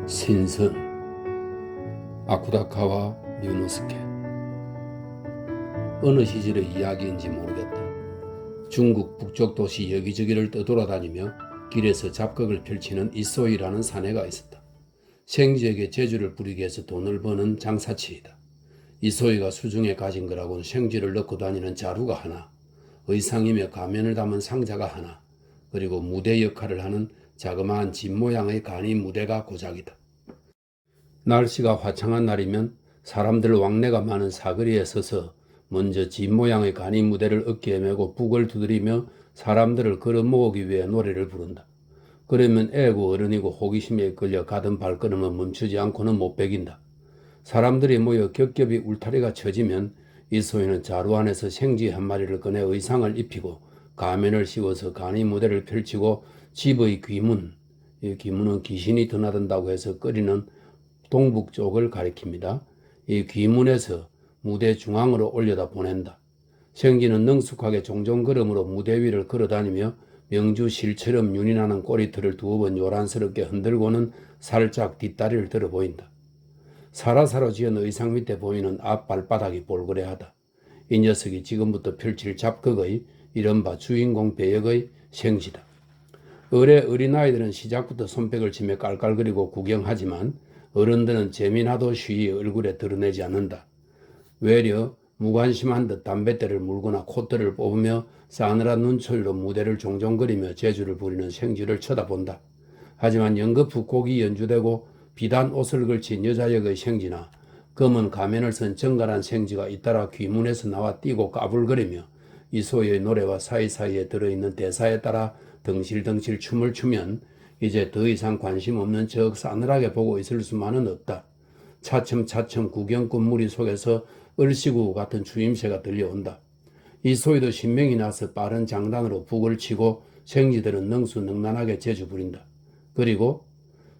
신선, 아쿠다카와 류노스케. 어느 시절의 이야기인지 모르겠다. 중국 북쪽 도시 여기저기를 떠돌아다니며 길에서 잡곡을 펼치는 이소이라는 사내가 있었다. 생쥐에게 재주를 부리기 위해서 돈을 버는 장사치이다. 이소이가 수중에 가진 거라고는 생쥐를 넣고 다니는 자루가 하나, 의상이며 가면을 담은 상자가 하나, 그리고 무대 역할을 하는 자그마한 집 모양의 간이 무대가 고작이다. 날씨가 화창한 날이면 사람들 왕래가 많은 사거리에 서서 먼저 집 모양의 간이 무대를 어깨에 메고 북을 두드리며 사람들을 걸어 모으기 위해 노래를 부른다. 그러면 애고 어른이고 호기심에 끌려 가던 발걸음은 멈추지 않고는 못 베긴다. 사람들이 모여 겹겹이 울타리가 쳐지면 이소희는 자루 안에서 생쥐 한 마리를 꺼내 의상을 입히고 가면을 씌워서 간이 무대를 펼치고 집의 귀문, 이 귀문은 귀신이 드나든다고 해서 끓이는 동북쪽을 가리킵니다. 이 귀문에서 무대 중앙으로 올려다 보낸다. 생쥐는 능숙하게 종종 걸음으로 무대 위를 걸어다니며 명주 실처럼 윤이 나는 꼬리털을 두어 번 요란스럽게 흔들고는 살짝 뒷다리를 들어 보인다. 사라사로 지은 의상 밑에 보이는 앞 발바닥이 볼그레하다. 이 녀석이 지금부터 펼칠 잡곡의 이른바 주인공 배역의 생쥐다. 을의 어린아이들은 시작부터 손뼉을 치며 깔깔거리고 구경하지만 어른들은 재미나도 쉬이 얼굴에 드러내지 않는다. 외려 무관심한 듯 담뱃대를 물거나 콧대를 뽑으며 싸늘한 눈초리로 무대를 종종거리며 재주를 부리는 생쥐를 쳐다본다. 하지만 연거푸 곡이 연주되고 비단 옷을 걸친 여자역의 생쥐나 검은 가면을 쓴 정갈한 생쥐가 잇따라 귀문에서 나와 뛰고 까불거리며 이소희의 노래와 사이사이에 들어있는 대사에 따라 덩실덩실 춤을 추면 이제 더 이상 관심 없는 척 싸늘하게 보고 있을 수만은 없다. 차츰차츰 구경꾼 무리 속에서 을시구 같은 추임새가 들려온다. 이소희도 신명이 나서 빠른 장단으로 북을 치고 생쥐들은 능수능란하게 재주 부린다. 그리고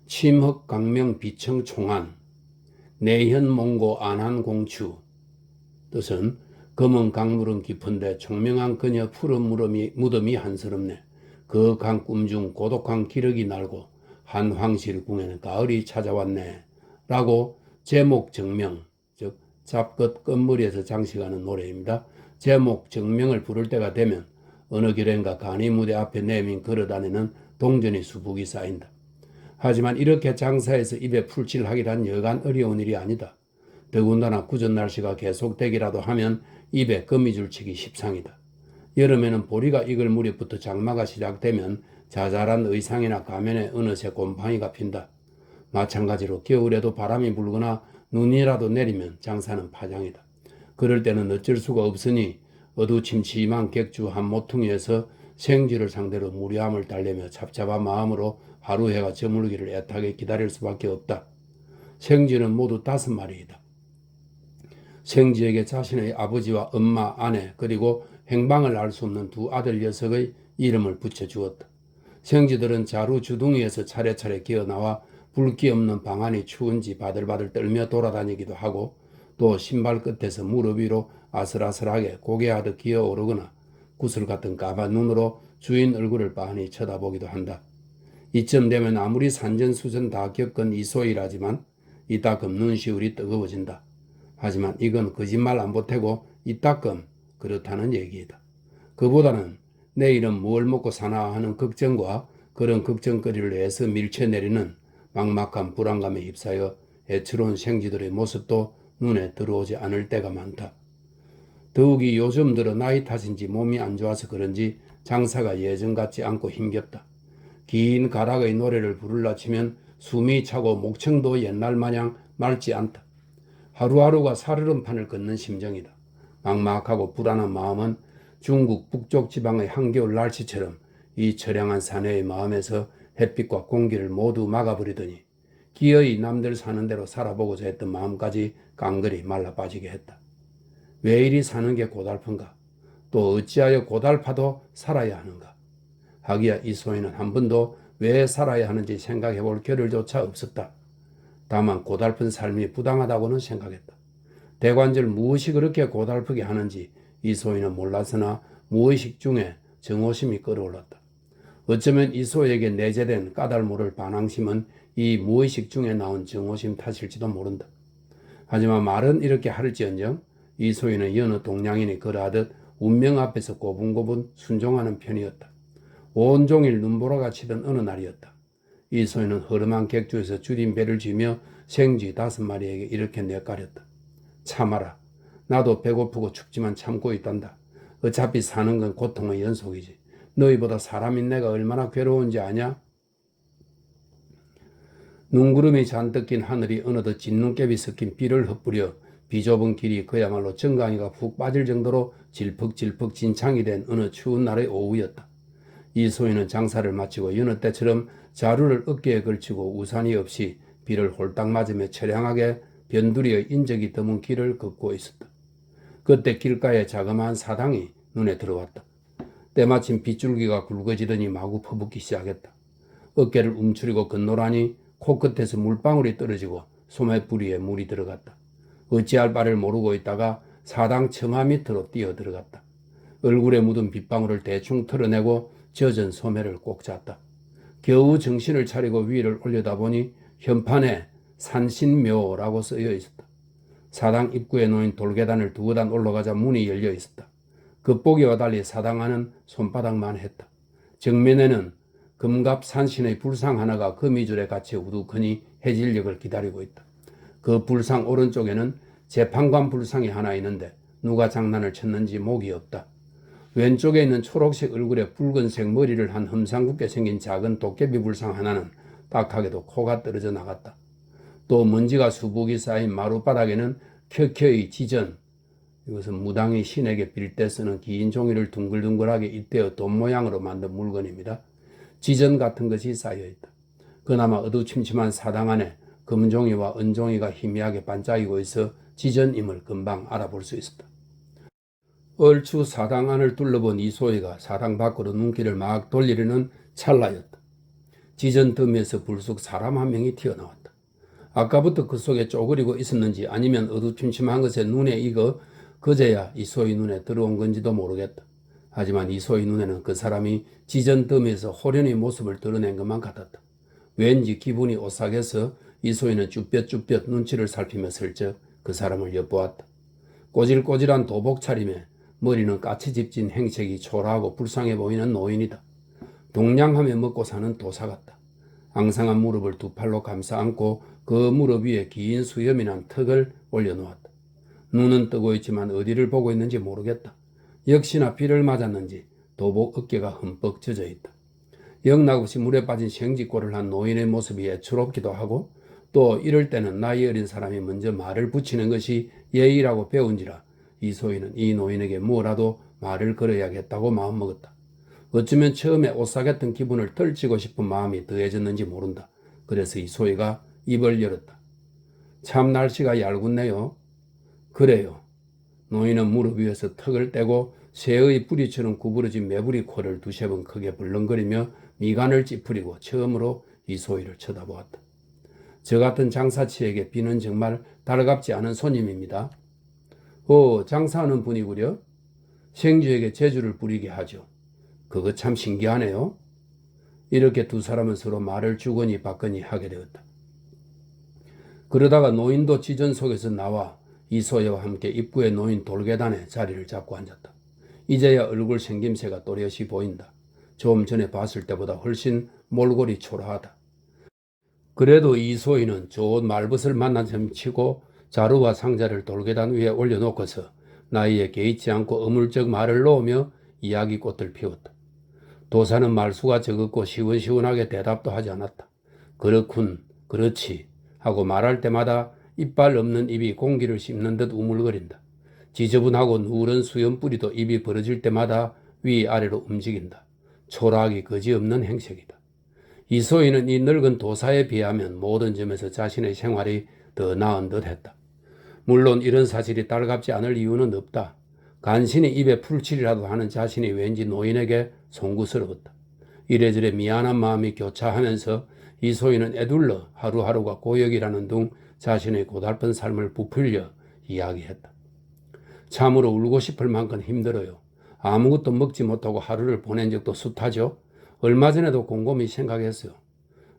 침흑 강명 비청 총안, 내현 몽고 안한 공추. 뜻은 검은 강물은 깊은데 총명한 그녀 푸른 무덤이 한스럽네. 그 강 꿈중 고독한 기러기 날고 한 황실궁에는 가을이 찾아왔네. 라고 제목 정명, 즉 잡것 끝머리에서 장식하는 노래입니다. 제목 정명을 부를 때가 되면 어느 길엔가 간이 무대 앞에 내민 걸어다니는 동전이 수북이 쌓인다. 하지만 이렇게 장사해서 입에 풀칠하기란 여간 어려운 일이 아니다. 더군다나 구전 날씨가 계속되기라도 하면 입에 거미줄 치기 십상이다. 여름에는 보리가 익을 무렵부터 장마가 시작되면 자잘한 의상이나 가면에 어느새 곰팡이가 핀다. 마찬가지로 겨울에도 바람이 불거나 눈이라도 내리면 장사는 파장이다. 그럴 때는 어쩔 수가 없으니 어두침침한 객주 한 모퉁이에서 생쥐를 상대로 무료함을 달래며 잡잡한 마음으로 하루 해가 저물기를 애타게 기다릴 수밖에 없다. 생쥐는 모두 5마리이다. 생쥐에게 자신의 아버지와 엄마, 아내 그리고 행방을 알 수 없는 2 아들 녀석의 이름을 붙여주었다. 생쥐들은 자루 주둥이에서 차례차례 기어나와 불기 없는 방 안이 추운지 바들바들 떨며 돌아다니기도 하고 또 신발 끝에서 무릎 위로 아슬아슬하게 고개하듯 기어오르거나 구슬 같은 까만 눈으로 주인 얼굴을 빤히 쳐다보기도 한다. 이쯤 되면 아무리 산전수전 다 겪은 이소희라지만 이따금 눈시울이 뜨거워진다. 하지만 이건 거짓말 안 보태고 이따금 그렇다는 얘기이다. 그보다는 내일은 뭘 먹고 사나 하는 걱정과 그런 걱정거리를 애써 밀쳐내리는 막막한 불안감에 휩싸여 애처로운 생쥐들의 모습도 눈에 들어오지 않을 때가 많다. 더욱이 요즘 들어 나이 탓인지 몸이 안 좋아서 그런지 장사가 예전 같지 않고 힘겹다. 긴 가락의 노래를 부르려 치면 숨이 차고 목청도 옛날 마냥 맑지 않다. 하루하루가 살얼음판을 걷는 심정이다. 막막하고 불안한 마음은 중국 북쪽 지방의 한겨울 날씨처럼 이 처량한 사내의 마음에서 햇빛과 공기를 모두 막아버리더니 기어이 남들 사는 대로 살아보고자 했던 마음까지 깡그리 말라 빠지게 했다. 왜 이리 사는 게 고달픈가? 또 어찌하여 고달파도 살아야 하는가? 하기야 이소희는 한 번도 왜 살아야 하는지 생각해 볼 겨를조차 없었다. 다만 고달픈 삶이 부당하다고는 생각했다. 대관절 무엇이 그렇게 고달프게 하는지 이소희는 몰랐으나 무의식 중에 정오심이 끌어올랐다. 어쩌면 이소희에게 내재된 까닭 모를 반항심은 이 무의식 중에 나온 정오심 탓일지도 모른다. 하지만 말은 이렇게 할지언정 이소희는 여느 동양인이 그러하듯 운명 앞에서 고분고분 순종하는 편이었다. 온종일 눈보라가 치던 어느 날이었다. 이소희는 허름한 객주에서 주딘 배를 쥐며 생쥐 5마리에게 이렇게 내까렸다. 참아라. 나도 배고프고 춥지만 참고 있단다. 어차피 사는 건 고통의 연속이지. 너희보다 사람인 내가 얼마나 괴로운지 아냐? 눈구름이 잔뜩 낀 하늘이 어느덧 진눈깨비 섞인 비를 흩뿌려 비좁은 길이 그야말로 정강이가 훅 빠질 정도로 질퍽질퍽 진창이 된 어느 추운 날의 오후였다. 이소희는 장사를 마치고 여느 때처럼 자루를 어깨에 걸치고 우산이 없이 비를 홀딱 맞으며 처량하게 변두리의 인적이 드문 길을 걷고 있었다. 그때 길가에 자그마한 사당이 눈에 들어왔다. 때마침 빗줄기가 굵어지더니 마구 퍼붓기 시작했다. 어깨를 움츠리고 건너라니 코끝에서 물방울이 떨어지고 소매뿌리에 물이 들어갔다. 어찌할 바를 모르고 있다가 사당 처마 밑으로 뛰어 들어갔다. 얼굴에 묻은 빗방울을 대충 털어내고 젖은 소매를 꼭 잤다. 겨우 정신을 차리고 위를 올려다보니 현판에 산신묘라고 쓰여 있었다. 사당 입구에 놓인 돌계단을 2계단 올라가자 문이 열려 있었다. 겉보기와 달리 사당 안은 손바닥만 했다. 정면에는 금갑 산신의 불상 하나가 거미줄에 갇혀 우두커니 해질녘을 기다리고 있다. 그 불상 오른쪽에는 재판관 불상이 하나 있는데 누가 장난을 쳤는지 목이 없다. 왼쪽에 있는 초록색 얼굴에 붉은색 머리를 한 험상궂게 생긴 작은 도깨비 불상 하나는 딱하게도 코가 떨어져 나갔다. 또 먼지가 수북이 쌓인 마룻바닥에는 켜켜이 지전, 이것은 무당이 신에게 빌 때 쓰는 긴 종이를 둥글둥글하게 잇대어 돈 모양으로 만든 물건입니다. 지전 같은 것이 쌓여있다. 그나마 어두침침한 사당 안에 금종이와 은종이가 희미하게 반짝이고 있어 지전임을 금방 알아볼 수 있었다. 얼추 사당 안을 둘러본 이소희가 사당 밖으로 눈길을 막 돌리려는 찰나였다. 지전 더미에서 불쑥 사람 한 명이 튀어나왔다. 아까부터 그 속에 쪼그리고 있었는지 아니면 어두침침한 것에 눈에 익어 그제야 이소희 눈에 들어온 건지도 모르겠다. 하지만 이소희 눈에는 그 사람이 지전 더미에서 호련히 모습을 드러낸 것만 같았다. 왠지 기분이 오싹해서 이소희는 쭈뼛쭈뼛 눈치를 살피며 슬쩍 그 사람을 엿보았다. 꼬질꼬질한 도복 차림에 머리는 까치집진 행색이 초라하고 불쌍해 보이는 노인이다. 동냥하며 먹고 사는 도사 같다. 앙상한 무릎을 2팔로 감싸 안고 그 무릎 위에 긴 수염이 난 턱을 올려놓았다. 눈은 뜨고 있지만 어디를 보고 있는지 모르겠다. 역시나 비를 맞았는지 도복 어깨가 흠뻑 젖어 있다. 영락없이 물에 빠진 생쥐꼴을 한 노인의 모습이 애처롭기도 하고 또 이럴 때는 나이 어린 사람이 먼저 말을 붙이는 것이 예의라고 배운지라 이소희는 이 노인에게 뭐라도 말을 걸어야겠다고 마음먹었다. 어쩌면 처음에 오싹했던 기분을 떨치고 싶은 마음이 더해졌는지 모른다. 그래서 이소희가 입을 열었다. 참 날씨가 얄궂네요. 그래요. 노인은 무릎 위에서 턱을 떼고 새의 뿌리처럼 구부러진 매부리 코를 2-3번 크게 벌렁거리며 미간을 찌푸리고 처음으로 이소희를 쳐다보았다. 저 같은 장사치에게 비는 정말 달갑지 않은 손님입니다. 장사하는 분이구려. 생쥐에게 재주를 부리게 하죠. 그거 참 신기하네요. 이렇게 2 사람은 서로 말을 주거니 받거니 하게 되었다. 그러다가 노인도 지전 속에서 나와 이소희와 함께 입구에 놓인 돌계단에 자리를 잡고 앉았다. 이제야 얼굴 생김새가 또렷이 보인다. 좀 전에 봤을 때보다 훨씬 몰골이 초라하다. 그래도 이소희는 좋은 말벗을 만난 셈 치고 자루와 상자를 돌계단 위에 올려놓고서 나이에 개의치 않고 어물쩍 말을 놓으며 이야기꽃을 피웠다. 도사는 말수가 적었고 시원시원하게 대답도 하지 않았다. 그렇군, 그렇지 하고 말할 때마다 이빨 없는 입이 공기를 씹는 듯 우물거린다. 지저분하고 누런 수염뿌리도 입이 벌어질 때마다 위아래로 움직인다. 초라하기 그지없는 행색이다. 이소희는 이 늙은 도사에 비하면 모든 점에서 자신의 생활이 더 나은 듯 했다. 물론 이런 사실이 달갑지 않을 이유는 없다. 간신히 입에 풀칠이라도 하는 자신이 왠지 노인에게 송구스러웠다. 이래저래 미안한 마음이 교차하면서 이소희는 애둘러 하루하루가 고역이라는 둥 자신의 고달픈 삶을 부풀려 이야기했다. 참으로 울고 싶을 만큼 힘들어요. 아무것도 먹지 못하고 하루를 보낸 적도 숱하죠. 얼마 전에도 곰곰이 생각했어요.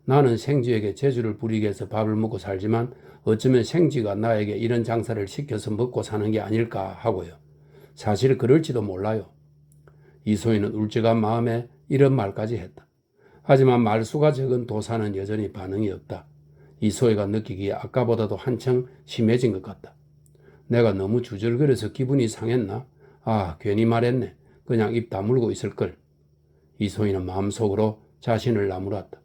나는 생쥐에게 재주를 부리게 해서 밥을 먹고 살지만 어쩌면 생쥐가 나에게 이런 장사를 시켜서 먹고 사는 게 아닐까 하고요. 사실 그럴지도 몰라요. 이소희는 울적한 마음에 이런 말까지 했다. 하지만 말수가 적은 도사는 여전히 반응이 없다. 이소희가 느끼기에 아까보다도 한층 심해진 것 같다. 내가 너무 주절거려서 기분이 상했나? 아, 괜히 말했네. 그냥 입 다물고 있을걸. 이소희는 마음속으로 자신을 나무랐다.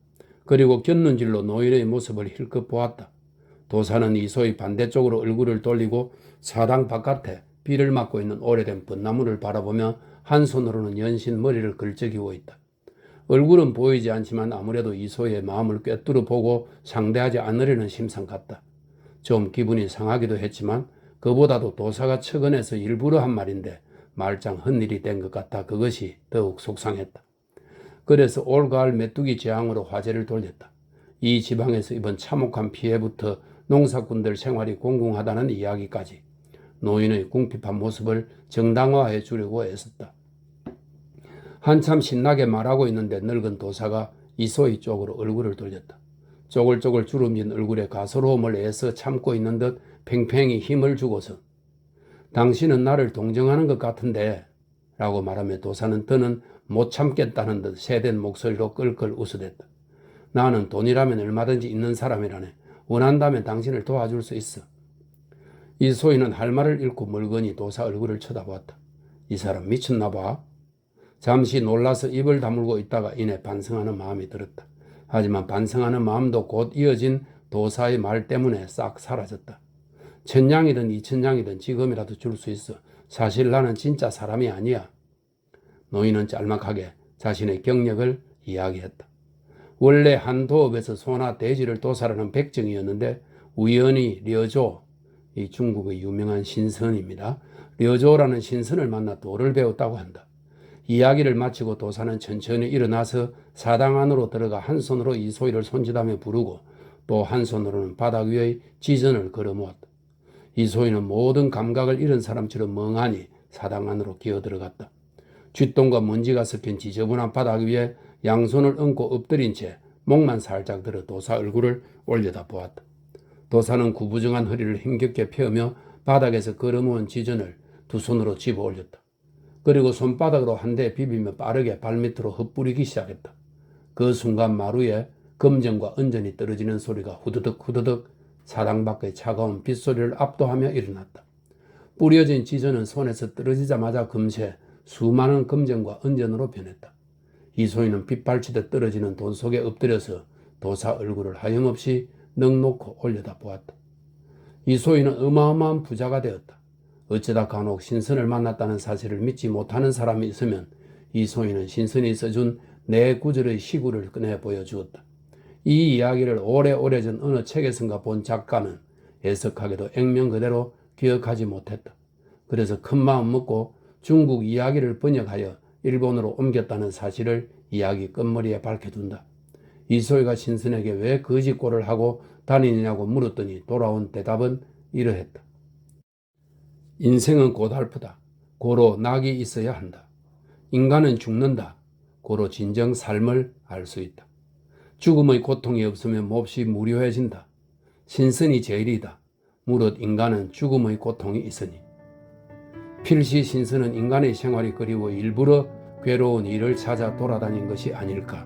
그리고 곁눈질로 노인의 모습을 힐끗 보았다. 도사는 이소희 반대쪽으로 얼굴을 돌리고 사당 바깥에 비를 맞고 있는 오래된 벚나무를 바라보며 한 손으로는 연신 머리를 걸적이고 있다. 얼굴은 보이지 않지만 아무래도 이소희의 마음을 꿰뚫어 보고 상대하지 않으려는 심상 같다. 좀 기분이 상하기도 했지만 그보다도 도사가 측은해서 일부러 한 말인데 말짱 헛일이 된 것 같아 그것이 더욱 속상했다. 그래서 올가을 메뚜기 재앙으로 화제를 돌렸다. 이 지방에서 이번 참혹한 피해부터 농사꾼들 생활이 공공하다는 이야기까지 노인의 궁핍한 모습을 정당화해 주려고 애썼다. 한참 신나게 말하고 있는데 늙은 도사가 이소희 쪽으로 얼굴을 돌렸다. 쪼글쪼글 주름진 얼굴에 가소로움을 애써 참고 있는 듯 팽팽히 힘을 주고서 당신은 나를 동정하는 것 같은데 라고 말하며 도사는 더는 못 참겠다는 듯 새된 목소리로 끌끌 웃어댔다. 나는 돈이라면 얼마든지 있는 사람이라네. 원한다면 당신을 도와줄 수 있어. 이소희는 할 말을 잃고 멀거니 도사 얼굴을 쳐다보았다. 이 사람 미쳤나 봐. 잠시 놀라서 입을 다물고 있다가 이내 반성하는 마음이 들었다. 하지만 반성하는 마음도 곧 이어진 도사의 말 때문에 싹 사라졌다. 천냥이든 이천냥이든 지금이라도 줄 수 있어. 사실 나는 진짜 사람이 아니야. 노인은 짤막하게 자신의 경력을 이야기했다. 원래 한 도읍에서 소나 돼지를 도살하는 백정이었는데 우연히 려조, 이 중국의 유명한 신선입니다. 려조라는 신선을 만나 도를 배웠다고 한다. 이야기를 마치고 도사는 천천히 일어나서 사당 안으로 들어가 한 손으로 이소희를 손짓하며 부르고 또 한 손으로는 바닥 위의 지전을 걸어모았다. 이소희는 모든 감각을 잃은 사람처럼 멍하니 사당 안으로 기어들어갔다. 쥐똥과 먼지가 섞인 지저분한 바닥 위에 양손을 얹고 엎드린 채 목만 살짝 들어 도사 얼굴을 올려다 보았다. 도사는 구부정한 허리를 힘겹게 펴며 바닥에서 걸어모은 지전을 두 손으로 집어 올렸다. 그리고 손바닥으로 한 대 비비며 빠르게 발밑으로 흩뿌리기 시작했다. 그 순간 마루에 금전과 은전이 떨어지는 소리가 후드득 후드득 사당 밖의 차가운 빗소리를 압도하며 일어났다. 뿌려진 지전은 손에서 떨어지자마자 금세 수많은 금전과 은전으로 변했다. 이소희는 빗발치듯 떨어지는 돈 속에 엎드려서 도사 얼굴을 하염없이 넋놓고 올려다 보았다. 이소희는 어마어마한 부자가 되었다. 어쩌다 간혹 신선을 만났다는 사실을 믿지 못하는 사람이 있으면 이소희는 신선이 써준 내 구절의 시구를 꺼내 보여주었다. 이 이야기를 오래오래전 어느 책에선가 본 작가는 애석하게도 액면 그대로 기억하지 못했다. 그래서 큰 마음 먹고 중국 이야기를 번역하여 일본으로 옮겼다는 사실을 이야기 끝머리에 밝혀둔다. 이소희가 신선에게 왜 거짓골을 하고 다니느냐고 물었더니 돌아온 대답은 이러했다. 인생은 고달프다. 고로 낙이 있어야 한다. 인간은 죽는다. 고로 진정 삶을 알 수 있다. 죽음의 고통이 없으면 몹시 무료해진다. 신선이 제일이다. 무릇 인간은 죽음의 고통이 있으니. 필시 신선은 인간의 생활이 그리워 일부러 괴로운 일을 찾아 돌아다닌 것이 아닐까.